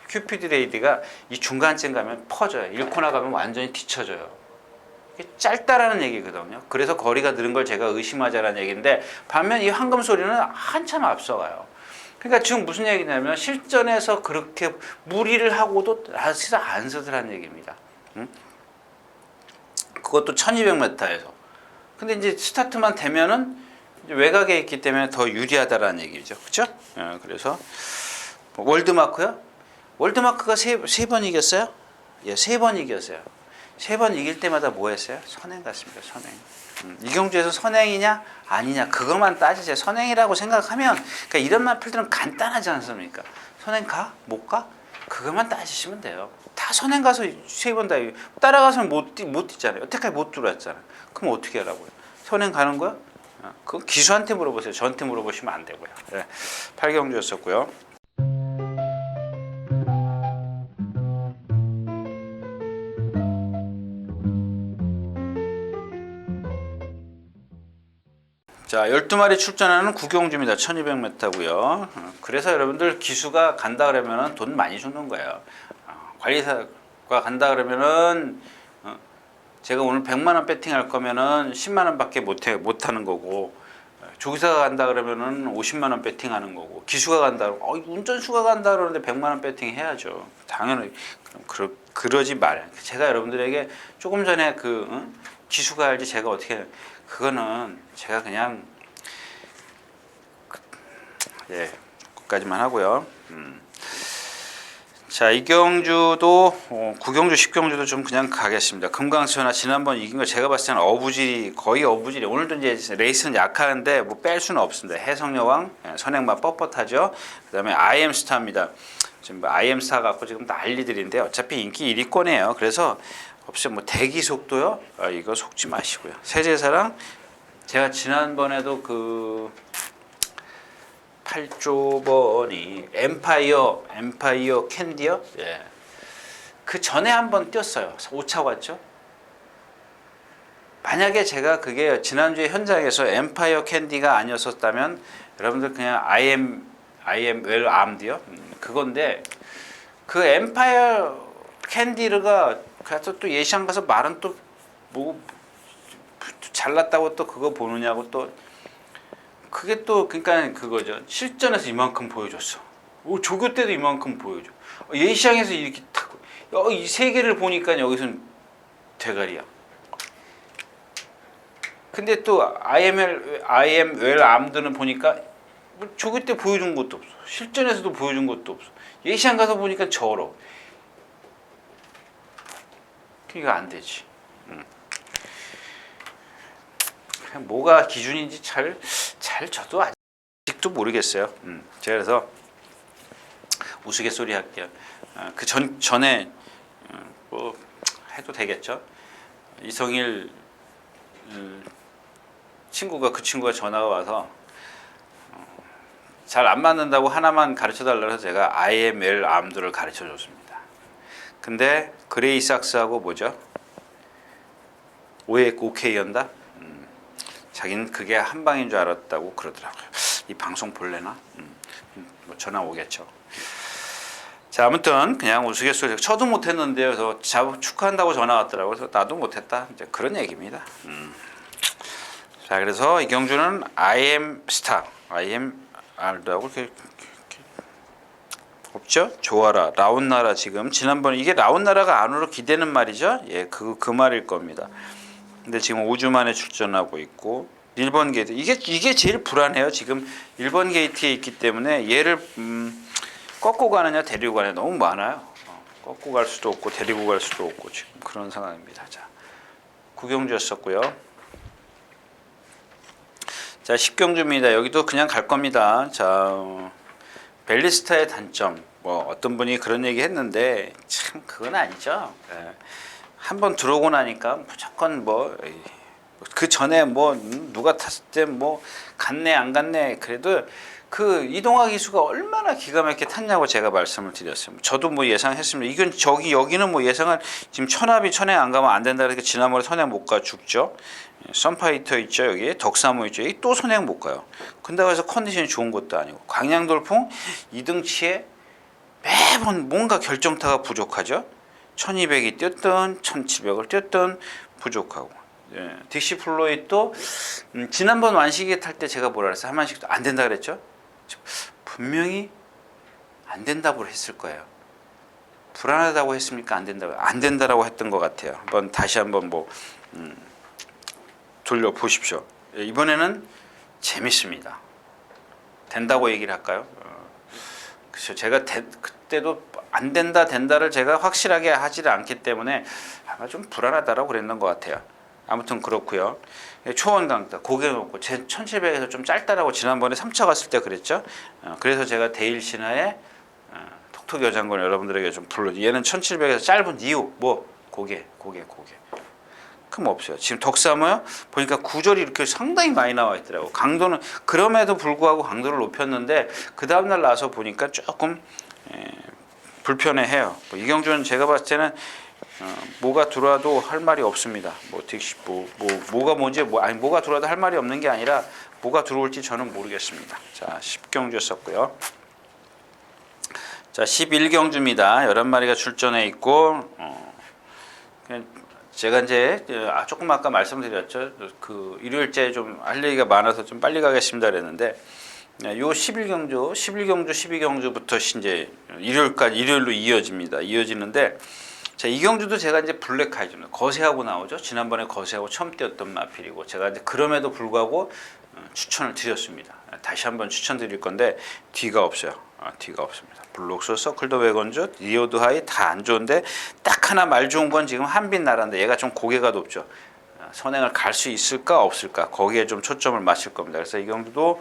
큐피드 레이디가 이 중간쯤 가면 퍼져요. 1코너 가면 완전히 뒤쳐져요. 이게 짧다라는 얘기거든요. 그래서 거리가 늘은 걸 제가 의심하자라는 얘기인데 반면 이 황금소리는 한참 앞서가요. 그러니까 지금 무슨 얘기냐면 실전에서 그렇게 무리를 하고도 라스트 안 서더라는 얘기입니다. 그것도 1200m에서. 근데 이제 스타트만 되면은 외곽에 있기 때문에 더 유리하다라는 얘기죠. 그렇죠? 그래서 월드마크요? 월드마크가 세 번 이겼어요? 예, 3번 이겼어요. 3번 이길 때마다 뭐 했어요? 선행 갔습니다. 선행. 이 경주에서 선행이냐 아니냐 그것만 따지세요. 선행이라고 생각하면 그러니까 이런 마필들은 간단하지 않습니까? 선행 가? 못 가? 그것만 따지시면 돼요. 다 선행 가서 3번 다 따라가서는 못 뛰잖아요. 여태까지 못 들어왔잖아요. 그럼 어떻게 하라고요? 선행 가는 거야? 그건 기수한테 물어보세요. 저한테 물어보시면 안 되고요. 네, 8경주였었고요. 자, 12마리 출전하는 구경주입니다. 1200m고요. 그래서 여러분들 기수가 간다 그러면은 돈 많이 주는 거예요. 관리사가 간다 그러면은 제가 오늘 100만 원 배팅할 거면은 10만 원밖에 못 하는 거고 조기사가 간다 그러면은 50만 원 배팅하는 거고 기수가 간다 그러면 운전수가 간다 그러는데 100만 원 배팅 해야죠. 당연히 그러지 말. 제가 여러분들에게 조금 전에 기수가 알지 제가 어떻게 그거는 제가 그냥 거기까지만 하고요. 자, 이경주도 9경주 10경주도 좀 그냥 가겠습니다. 금강수나 지난번 이긴 거 제가 봤을 때는 거의 어부질이 오늘도 이제 레이스는 약하는데 뭐 뺄 수는 없습니다. 해성여왕 선행만 뻣뻣하죠. 그다음에 IM스타입니다. 지금 IM스타 갖고 지금 난리들인데 어차피 인기 1위권이에요. 그래서 없이 뭐 대기 속도요. 이거 속지 마시고요. 세제사랑 제가 지난번에도 8조번이 엠파이어 캔디요. 예. 그 전에 한번 뛰었어요. 5차 왔죠. 만약에 제가 그게 지난주에 현장에서 엠파이어 캔디가 아니었었다면 여러분들 그냥 I am well armed요. 그건데 그 엠파이어 캔디가 그래서 또 예시장 가서 말은 또 뭐 잘났다고 또 그거 보느냐고 또 그게 또 그러니까 그거죠. 실전에서 이만큼 보여줬어. 조교 때도 이만큼 보여줘. 예시장에서 이렇게 탁 이 세 개를 보니까 여기서는 대가리야. 근데 또 I am well armed는 보니까 뭐 조교 때 보여준 것도 없어. 실전에서도 보여준 것도 없어. 예시장 가서 보니까 저러. 그러니까 안 되지. 그냥 뭐가 기준인지 잘 저도 아직도 모르겠어요. 제가 그래서 우스갯소리 할게요. 그 전에 뭐 해도 되겠죠. 이성일 그 친구가 전화가 와서 잘 안 맞는다고 하나만 가르쳐 달라고 해서 제가 I am well armed를 가르쳐 줬습니다. 근데 그레이삭스하고 뭐죠? 오케이연다. 자기는 그게 한 방인 줄 알았다고 그러더라고요. 이 방송 볼래나? 뭐 전화 오겠죠. 자, 아무튼 그냥 우스갯소리 쳐도 못했는데요. 그래서 축하한다고 전화 왔더라고요. 그래서 나도 못했다. 이제 그런 얘기입니다. 자, 그래서 이경주는 I am star, I am R라고 이렇게 없죠? 좋아라, 라운나라. 지금 지난번에 이게 라운나라가 안으로 기대는 말이죠. 예, 그 말일 겁니다. 근데 지금 5주 만에 출전하고 있고 1번 게이트 이게 제일 불안해요. 지금 1번 게이트에 있기 때문에 얘를 꺾고 가느냐 데리고 가느냐 너무 많아요. 꺾고 갈 수도 없고 데리고 갈 수도 없고 지금 그런 상황입니다. 자, 구경주였었고요. 자, 10경주입니다. 여기도 그냥 갈 겁니다. 자, 벨리스타의 단점 뭐 어떤 분이 그런 얘기 했는데 참 그건 아니죠. 예. 한번 들어오고 나니까 무조건 뭐 그 전에 뭐 누가 탔을 때 뭐 갔네 안 갔네 그래도 그 이동화 기수가 얼마나 기가 막히게 탔냐고 제가 말씀을 드렸어요. 저도 뭐 예상했습니다. 이건 여기는 뭐 예상을 지금 천합이 천행 안 가면 안 된다 그러니까 지난번에 선행 못 가 죽죠. 썬파이터 있죠. 여기 덕사모 있죠. 여기 또 선행 못 가요. 근데 그래서 컨디션이 좋은 것도 아니고 광양돌풍 2등치에 매번 뭔가 결정타가 부족하죠. 1200이 뛰었든 1700을 뛰었든 부족하고. 예, 딕시 플로이도 지난번 완식에 탈 때 제가 뭐라 그랬어요? 한만식도 안 된다 그랬죠? 분명히 안 된다고 했을 거예요. 불안하다고 했습니까? 안 된다라고 했던 것 같아요. 다시 한번 뭐 돌려 보십시오. 예, 이번에는 재밌습니다. 된다고 얘기를 할까요? 그렇죠. 제가 그때도 안 된다 된다를 제가 확실하게 하지를 않기 때문에 아마 좀 불안하다라고 그랬는 것 같아요. 아무튼 그렇고요. 초원 강타 고개 놓고 제 1700에서 좀 짧다라고 지난번에 3차 갔을 때 그랬죠. 그래서 제가 데일 신화의 톡톡 여장군 여러분들에게 좀 얘는 1700에서 짧은 이유 뭐 고개 그럼 없어요. 지금 덕사모요 보니까 구절이 이렇게 상당히 많이 나와 있더라고. 강도는 그럼에도 불구하고 강도를 높였는데 그 다음날 나서 보니까 조금 불편해해요. 이경주는 제가 봤을 때는 뭐가 들어와도 할 말이 없습니다. 뭐가 뭔지 뭐가 들어와도 할 말이 없는 게 아니라 뭐가 들어올지 저는 모르겠습니다. 자, 10경주였었고요. 자, 11경주입니다. 11마리가 출전해 있고 제가 이제 조금 아까 말씀드렸죠. 그 일요일째 좀 할 얘기가 많아서 좀 빨리 가겠습니다 그랬는데 요 11경주, 12경주부터 이제 일요일로 이어지는데 자, 이 경주도 제가 이제 블랙하이즈입니다. 거세하고 나오죠. 지난번에 거세하고 처음 뛰었던 마필이고 제가 이제 그럼에도 불구하고 추천을 드렸습니다. 다시 한번 추천드릴 건데 뒤가 없어요. 뒤가 없습니다. 블록스, 서클더 웨건즈, 리오드 하이 다 안 좋은데 딱 하나 말 좋은 건 지금 한빛 나라인데 얘가 좀 고개가 높죠. 선행을 갈 수 있을까 없을까 거기에 좀 초점을 맞출 겁니다. 그래서 이 경주도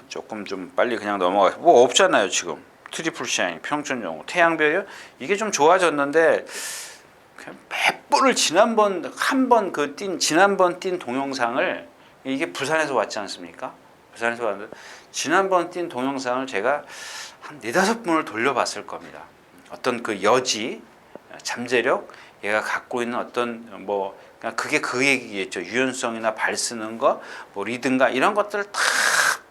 조금 좀 빨리 그냥 넘어가요. 뭐 없잖아요 지금. 트리플 샤인, 평촌영웅, 태양별이요. 이게 좀 좋아졌는데 몇 번을 지난번 뛴 동영상을 이게 부산에서 왔지 않습니까? 부산에서 왔는데 지난번 뛴 동영상을 제가 한 4-5번을 돌려봤을 겁니다. 어떤 그 여지, 잠재력, 얘가 갖고 있는 어떤 뭐 그게 그 얘기겠죠. 유연성이나 발 쓰는 거, 뭐 리듬가 이런 것들을 다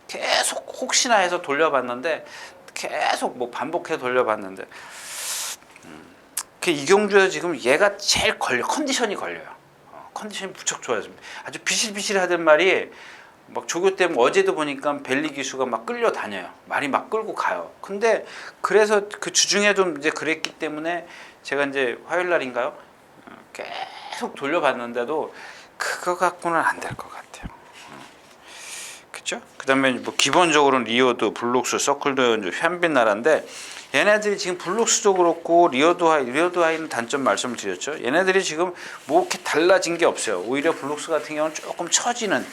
계속 혹시나 해서 돌려봤는데 계속 뭐 반복해 돌려봤는데 그 이경주에서 지금 얘가 제일 컨디션이 걸려요. 컨디션이 무척 좋아졌습니다. 아주 비실비실하던 말이 막 조교 때문에 어제도 보니까 벨리 기수가 막 끌려다녀요. 말이 막 끌고 가요. 근데 그래서 그 주중에도 이제 그랬기 때문에 제가 이제 화요일 날인가요? 계속 돌려봤는데도 그거 갖고는 안 될 것 같아요. 그렇죠? 그다음에 뭐 기본적으로는 리오드, 블록스, 서클도 현빈 나라인데 얘네들이 지금 블록스도 그렇고 리오드 하이는 단점 말씀을 드렸죠. 얘네들이 지금 뭐 이렇게 달라진 게 없어요. 오히려 블록스 같은 경우는 조금 처지는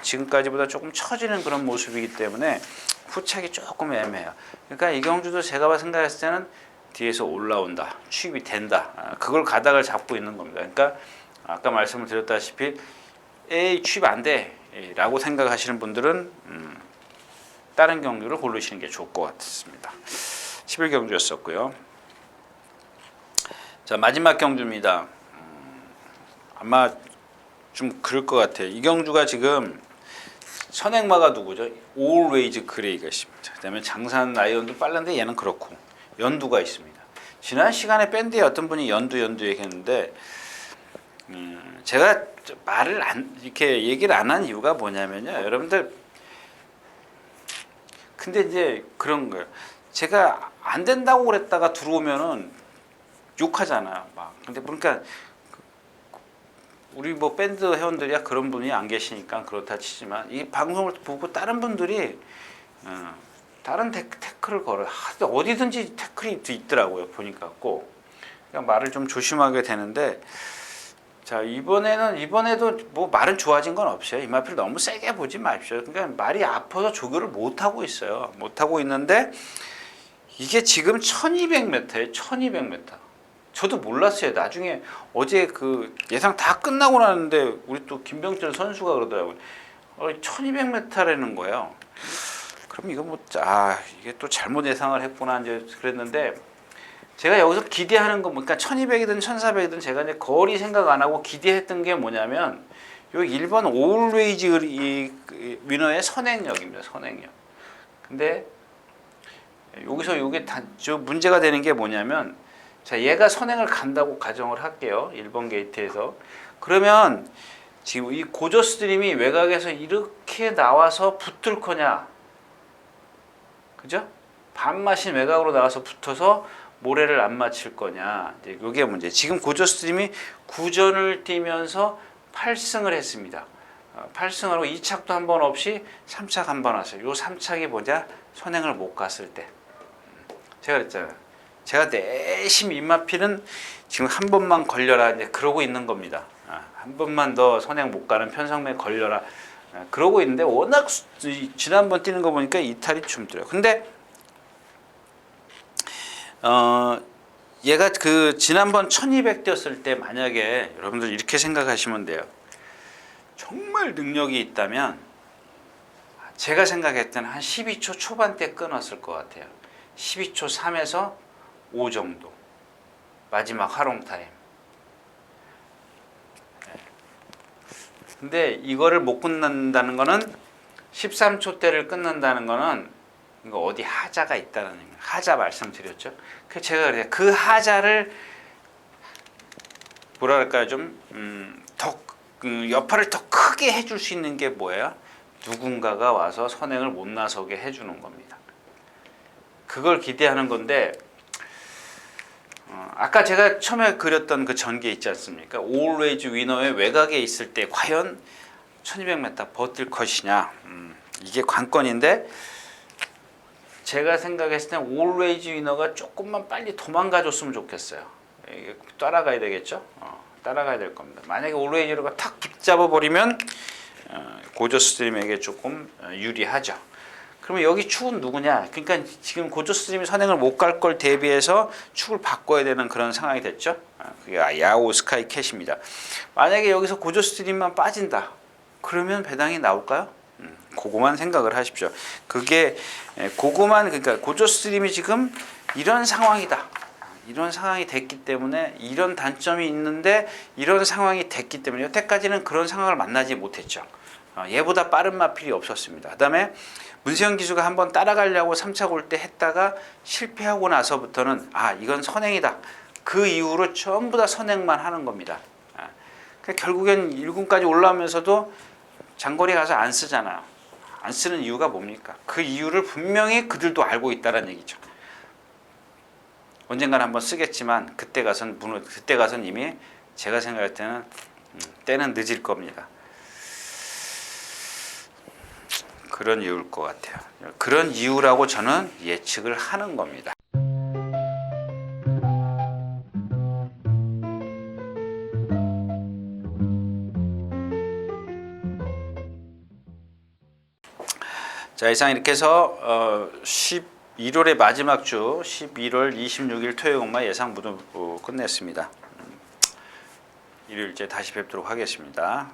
지금까지보다 조금 처지는 그런 모습이기 때문에 후착이 조금 애매해요. 그러니까 이경주도 제가 생각했을 때는 뒤에서 올라온다, 취입이 된다. 그걸 가닥을 잡고 있는 겁니다. 그러니까 아까 말씀을 드렸다시피 에이 취입 안 돼. 라고 생각하시는 분들은 다른 경주를 고르시는 게 좋을 것 같습니다. 11경주였었고요. 자, 마지막 경주입니다. 아마 좀 그럴 것 같아요. 이 경주가 지금 선행마가 누구죠? Always Grey가 있습니다. 그다음에 장산 아이언도 빨랐는데 얘는 그렇고 연두가 있습니다. 지난 시간에 밴드에 어떤 분이 연두 얘기했는데 제가 말을 이렇게 얘기를 안 한 이유가 뭐냐면요, 여러분들. 근데 이제 그런 거예요. 제가 안 된다고 그랬다가 들어오면은 욕하잖아요. 막. 근데 그러니까 우리 뭐 밴드 회원들이야 그런 분이 안 계시니까 그렇다 치지만 이 방송을 보고 다른 분들이 다른 태클을 걸어요. 어디든지 태클이 있더라고요. 보니까 꼭. 그러니까 말을 좀 조심하게 되는데, 자, 이번에도 뭐 말은 좋아진 건 없어요. 이마필 너무 세게 보지 마십시오. 그러니까 말이 아파서 조교를 못 하고 있어요. 못 하고 있는데 이게 지금 1200m예요. 1200m. 저도 몰랐어요. 나중에 어제 그 예상 다 끝나고 나는데 우리 또 김병철 선수가 그러더라고요. 1200m라는 거예요. 그럼 이거 이게 또 잘못 예상을 했구나 이제 그랬는데, 제가 여기서 기대하는 거 그러니까 1200이든 1400이든 제가 이제 거리 생각 안 하고 기대했던 게 뭐냐면 요 1번 Always 위너의 선행력입니다. 선행력. 근데 여기서 이게 문제가 되는 게 뭐냐면, 자, 얘가 선행을 간다고 가정을 할게요. 1번 게이트에서. 그러면 지금 이 고저 스트림이 외곽에서 이렇게 나와서 붙을 거냐? 그죠? 반마신 외곽으로 나와서 붙어서 모래를 안 맞힐 거냐? 이제 이게 문제. 지금 고저 스트림이 9전을 뛰면서 8승을 했습니다. 8승하고 2착도 한 번 없이 3착 한 번 왔어요. 요 3착이 뭐냐? 선행을 못 갔을 때. 제가 그랬잖아요. 제가 내심 이마필은 지금 한 번만 걸려라 이제 그러고 있는 겁니다. 한 번만 더 선행 못 가는 편성매 걸려라. 그러고 있는데 워낙 지난번 뛰는 거 보니까 이탈이 좀 들어요. 근데 얘가 그 지난번 1200 뛰었을 때 만약에 여러분들 이렇게 생각하시면 돼요. 정말 능력이 있다면 제가 생각했던 한 12초 초반대 끊었을 것 같아요. 12초 3에서 5 정도. 마지막 하롱 타임. 근데 이거를 못 끊는다는 거는 13초대를 끊는다는 거는 이거 어디 하자가 있다는 의미. 하자 말씀드렸죠. 그 제가 그래요. 그 하자를 뭐랄까요, 좀 더 여파를 더 크게 해줄 수 있는 게 뭐예요? 누군가가 와서 선행을 못 나서게 해주는 겁니다. 그걸 기대하는 건데, 아까 제가 처음에 그렸던 그 전개 있지 않습니까? Always 위너의 외곽에 있을 때 과연 1200m 버틸 것이냐, 이게 관건인데, 제가 생각했을 때 Always 위너가 조금만 빨리 도망가 줬으면 좋겠어요. 이게 따라가야 되겠죠? 따라가야 될 겁니다. 만약에 Always 위너가 탁 붙잡아 버리면 고저 스트림에게 조금 유리하죠. 그러면 여기 축은 누구냐? 그러니까 지금 고저 스트림이 선행을 못 갈 걸 대비해서 축을 바꿔야 되는 그런 상황이 됐죠. 그게 야오 스카이 캣입니다. 만약에 여기서 고저 스트림만 빠진다. 그러면 배당이 나올까요? 그거만 생각을 하십시오. 그게 그러니까 고저 스트림이 지금 이런 상황이다. 이런 상황이 됐기 때문에 이런 단점이 있는데 이런 상황이 됐기 때문에 여태까지는 그런 상황을 만나지 못했죠. 얘보다 빠른 마필이 없었습니다. 그 다음에 문세영 기수가 한번 따라가려고 3차 올 때 했다가 실패하고 나서부터는 이건 선행이다. 그 이후로 전부 다 선행만 하는 겁니다. 그러니까 결국엔 1군까지 올라오면서도 장거리 가서 안 쓰잖아요. 안 쓰는 이유가 뭡니까? 그 이유를 분명히 그들도 알고 있다는 얘기죠. 언젠가는 한번 쓰겠지만 그때 가선 이미 제가 생각할 때는 때는 늦을 겁니다. 그런 이유일 것 같아요. 그런 이유라고 저는 예측을 하는 겁니다. 자, 이상 이렇게 해서 11월의 마지막 주 11월 26일 토요일마 예상 모두 끝냈습니다. 일요일째 다시 뵙도록 하겠습니다.